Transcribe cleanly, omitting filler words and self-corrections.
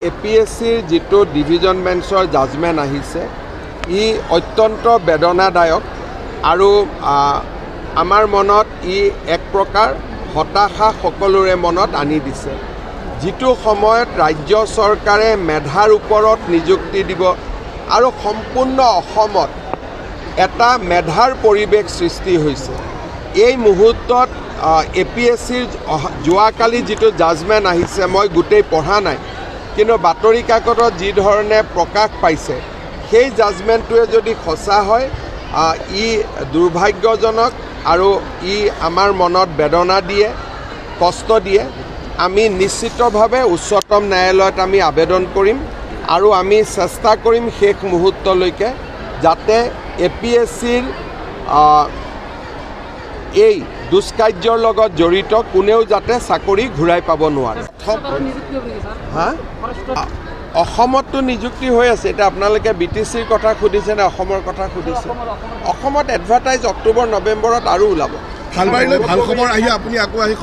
APSCৰ যিটো division বেঞ্চৰ judgement আহিছে ই অত্যন্ত বেদনাদায়ক আৰু আমাৰ মনত ই এক প্ৰকাৰ হতাশা সকলোৰে মনত আনি দিছে। যিটো সময়ত ৰাজ্য চৰকাৰে মেধাৰ ওপৰত নিযুক্তি দিব আৰু সম্পূৰ্ণ অসমত এটা মেধাৰ পৰিৱেশ সৃষ্টি হৈছে, এই মুহূৰ্তত APSCৰ যোৱাকালি যিটো জাজমেণ্ট আহিছে মই গোটেই পঢ়া নাই, কিন্তু বাতৰি কাকতত যি ধৰণে প্ৰকাশ পাইছে সেই জাজমেণ্টটোৱে যদি সঁচা হয় ই দুৰ্ভাগ্যজনক আৰু ই আমাৰ মনত বেদনা দিয়ে, কষ্ট দিয়ে। আমি নিশ্চিতভাৱে উচ্চতম ন্যায়ালয়ত আমি আবেদন কৰিম আৰু আমি চেষ্টা কৰিম শেষ মুহূৰ্তলৈকে যাতে APSCৰ এই দুষ্কাৰ্যৰ লগত জড়িত কোনেও যাতে চাকৰি ঘূৰাই পাব নোৱাৰে। অসমততো নিযুক্তি হৈ আছে। এতিয়া আপোনালোকে BTCৰ কথা সুধিছে নে অসমৰ কথা সুধিছে? অসমত এডভাৰটাইজ অক্টোবৰ নৱেম্বৰত আৰু ওলাব। ভাল খবৰ আহি আপুনি আকৌ আহি